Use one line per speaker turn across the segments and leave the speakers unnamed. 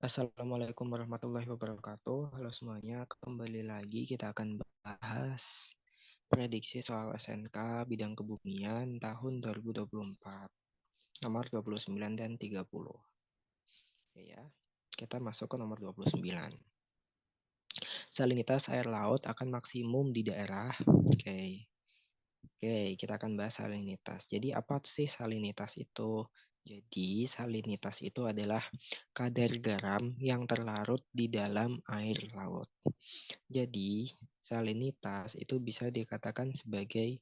Assalamualaikum warahmatullahi wabarakatuh. Halo semuanya, kembali lagi kita akan bahas prediksi soal SNK bidang kebumian tahun 2024, nomor 29 dan 30. Oke ya, kita masuk ke nomor 29. Salinitas air laut akan maksimum di daerah. Oke, kita akan bahas salinitas. Jadi apa sih salinitas itu? Jadi salinitas itu adalah kadar garam yang terlarut di dalam air laut. Jadi, salinitas itu bisa dikatakan sebagai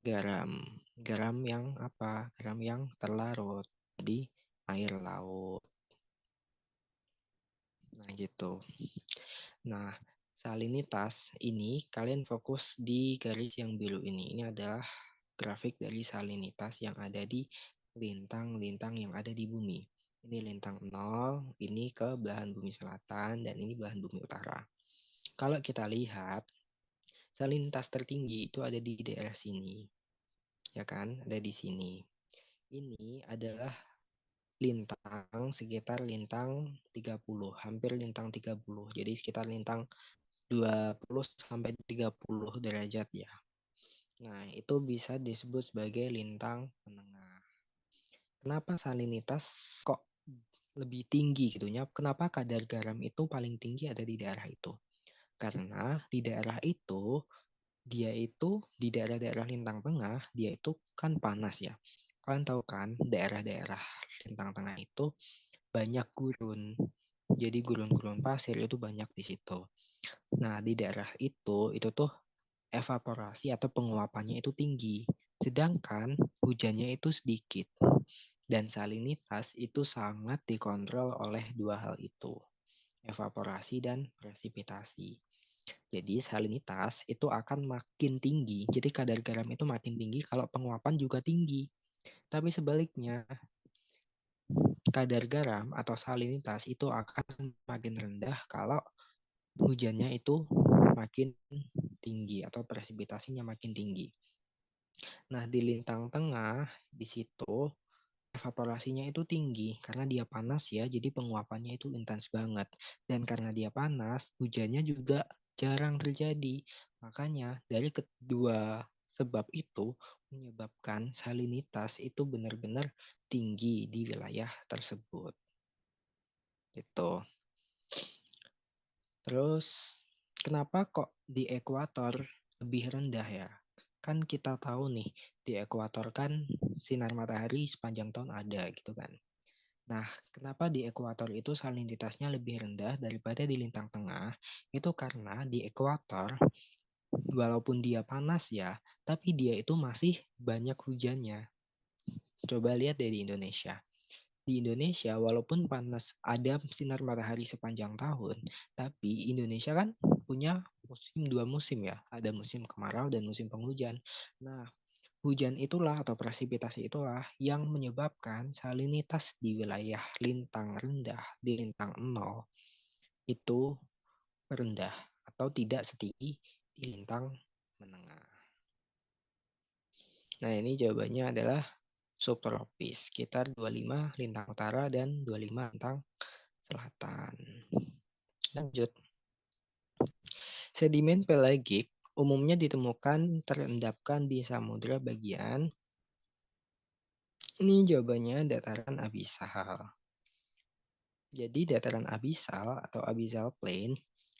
garam. Garam yang apa? Garam yang terlarut di air laut. Nah, gitu. Nah, salinitas ini kalian fokus di garis yang biru ini. Ini adalah grafik dari salinitas yang ada di lintang-lintang yang ada di bumi. Ini lintang 0, ini ke belahan bumi selatan, dan ini belahan bumi utara. Kalau kita lihat, salinitas tertinggi itu ada di daerah sini, ya kan? Ada di sini. Ini adalah lintang sekitar lintang 30, hampir lintang 30. Jadi sekitar lintang 20 sampai 30 derajat ya. Nah, itu bisa disebut sebagai lintang menengah. Kenapa salinitas kok lebih tinggi gitu ya? Kenapa kadar garam itu paling tinggi ada di daerah itu? Karena di daerah itu dia itu di daerah-daerah lintang tengah, dia itu kan panas ya. Kalian tahu kan, daerah-daerah lintang tengah itu banyak gurun. Jadi gurun-gurun pasir itu banyak di situ. Nah, di daerah itu tuh evaporasi atau penguapannya itu tinggi. Sedangkan hujannya itu sedikit. Dan salinitas itu sangat dikontrol oleh dua hal itu, evaporasi dan presipitasi. Jadi salinitas itu akan makin tinggi. Jadi kadar garam itu makin tinggi kalau penguapan juga tinggi. Tapi sebaliknya, kadar garam atau salinitas itu akan makin rendah kalau hujannya itu makin tinggi atau presipitasinya makin tinggi. Nah, di lintang tengah di situ evaporasinya itu tinggi karena dia panas ya, jadi penguapannya itu intens banget. Dan karena dia panas, hujannya juga jarang terjadi. Makanya dari kedua sebab itu menyebabkan salinitas itu benar-benar tinggi di wilayah tersebut. Gitu. Terus kenapa kok di ekuator lebih rendah ya? Kan kita tahu nih, di ekuator kan sinar matahari sepanjang tahun ada gitu kan. Nah, kenapa di ekuator itu salinitasnya lebih rendah daripada di lintang tengah? Itu karena di ekuator, walaupun dia panas ya, tapi dia itu masih banyak hujannya. Coba lihat deh di Indonesia. Di Indonesia, walaupun panas ada sinar matahari sepanjang tahun, tapi Indonesia kan punya dua musim ya. Ada musim kemarau dan musim penghujan. Nah, hujan itulah atau presipitasi itulah yang menyebabkan salinitas di wilayah lintang rendah, di lintang 0, itu rendah atau tidak setinggi di lintang menengah. Nah, ini jawabannya adalah subtropis, sekitar 25 lintang utara dan 25 lintang selatan. Lanjut. Sedimen pelagik umumnya ditemukan terendapkan di samudra bagian. Ini jawabannya dataran abisal. Jadi dataran abisal atau abyssal plain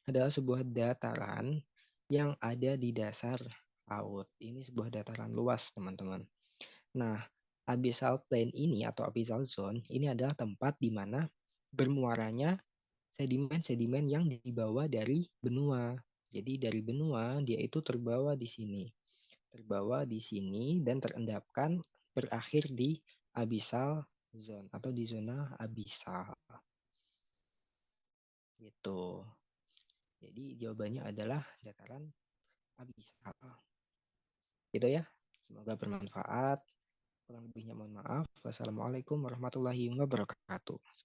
adalah sebuah dataran yang ada di dasar laut. Ini sebuah dataran luas, teman-teman. Nah, abyssal plain ini atau abyssal zone ini adalah tempat di mana bermuaranya sedimen-sedimen yang dibawa dari benua. Jadi dari benua dia itu terbawa di sini. Terbawa di sini dan terendapkan berakhir di abyssal zone atau di zona abyssal. Gitu. Jadi jawabannya adalah dataran abyssal. Gitu ya. Semoga bermanfaat. Kurang lebihnya mohon maaf. Wassalamualaikum warahmatullahi wabarakatuh.